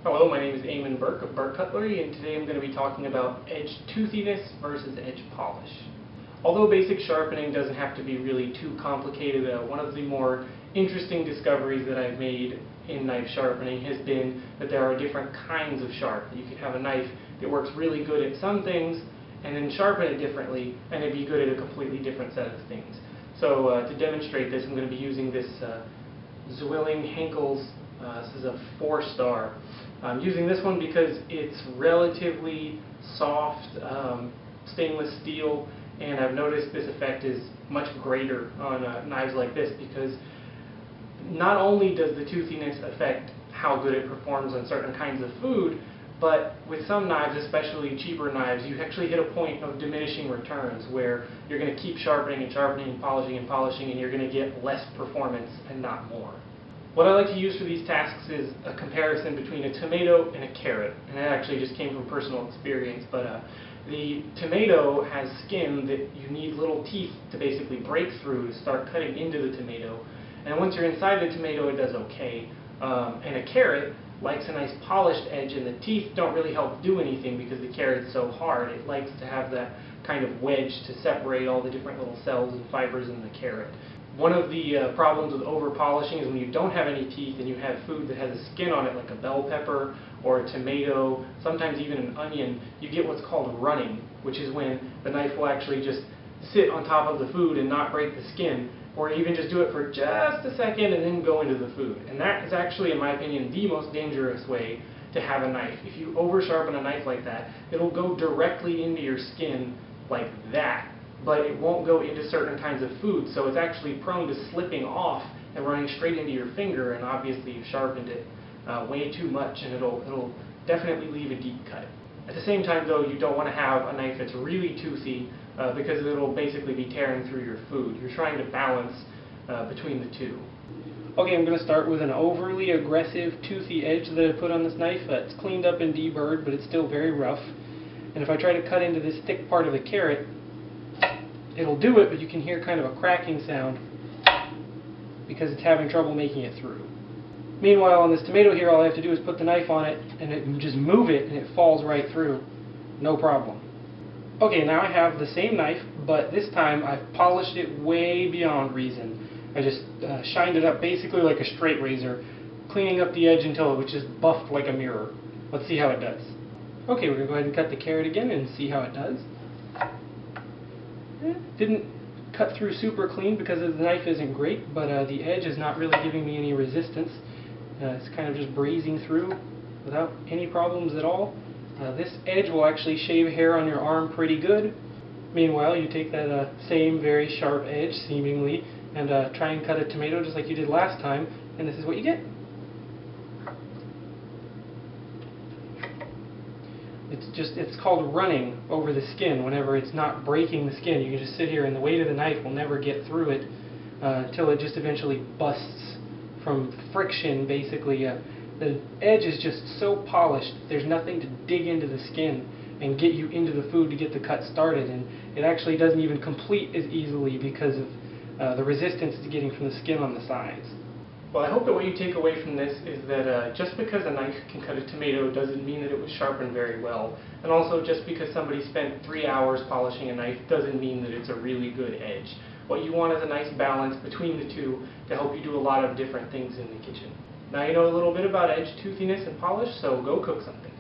Hello, my name is Eamon Burke of Burke Cutlery, and today I'm going to be talking about edge toothiness versus edge polish. Although basic sharpening doesn't have to be really too complicated, one of the more interesting discoveries that I've made in knife sharpening has been that there are different kinds of sharp. You can have a knife that works really good at some things and then sharpen it differently and it'd be good at a completely different set of things. So to demonstrate this, I'm going to be using this Zwilling Henkel's, this is a 4-star. I'm using this one because it's relatively soft stainless steel, and I've noticed this effect is much greater on knives like this because not only does the toothiness affect how good it performs on certain kinds of food, but with some knives, especially cheaper knives, you actually hit a point of diminishing returns where you're going to keep sharpening and sharpening and polishing, and you're going to get less performance and not more. What I like to use for these tasks is a comparison between a tomato and a carrot, and that actually just came from personal experience, but the tomato has skin that you need little teeth to basically break through to start cutting into the tomato, and once you're inside the tomato it does okay. And a carrot likes a nice polished edge, and the teeth don't really help do anything because the carrot's so hard. It likes to have that kind of wedge to separate all the different little cells and fibers in the carrot. One of the problems with over-polishing is when you don't have any teeth and you have food that has a skin on it, like a bell pepper or a tomato, sometimes even an onion, you get what's called running, which is when the knife will actually just sit on top of the food and not break the skin, or even just do it for just a second and then go into the food. And that is actually, in my opinion, the most dangerous way to have a knife. If you over-sharpen a knife like that, it'll go directly into your skin like that, but it won't go into certain kinds of food, so it's actually prone to slipping off and running straight into your finger, and obviously you've sharpened it way too much, and it'll definitely leave a deep cut. At the same time, though, you don't want to have a knife that's really toothy because it'll basically be tearing through your food. You're trying to balance between the two. Okay, I'm going to start with an overly aggressive toothy edge that I put on this knife. It's cleaned up and deburred, but it's still very rough. And if I try to cut into this thick part of the carrot, it'll do it, but you can hear kind of a cracking sound because it's having trouble making it through. Meanwhile, on this tomato here, all I have to do is put the knife on it and just move it and it falls right through. No problem. Okay, now I have the same knife, but this time I've polished it way beyond reason. I just shined it up basically like a straight razor, cleaning up the edge until it was just buffed like a mirror. Let's see how it does. Okay, we're going to go ahead and cut the carrot again and see how it does. Didn't cut through super clean because the knife isn't great, but the edge is not really giving me any resistance. It's kind of just breezing through without any problems at all. This edge will actually shave hair on your arm pretty good. Meanwhile, you take that same very sharp edge, seemingly, and try and cut a tomato just like you did last time, and this is what you get. It's called running over the skin whenever it's not breaking the skin. You can just sit here and the weight of the knife will never get through it until it just eventually busts from friction, basically. The edge is just so polished, there's nothing to dig into the skin and get you into the food to get the cut started, and it actually doesn't even complete as easily because of the resistance to getting from the skin on the sides. Well, I hope that what you take away from this is that just because a knife can cut a tomato doesn't mean that it was sharpened very well. And also, just because somebody spent 3 hours polishing a knife doesn't mean that it's a really good edge. What you want is a nice balance between the two to help you do a lot of different things in the kitchen. Now you know a little bit about edge toothiness and polish, so go cook something.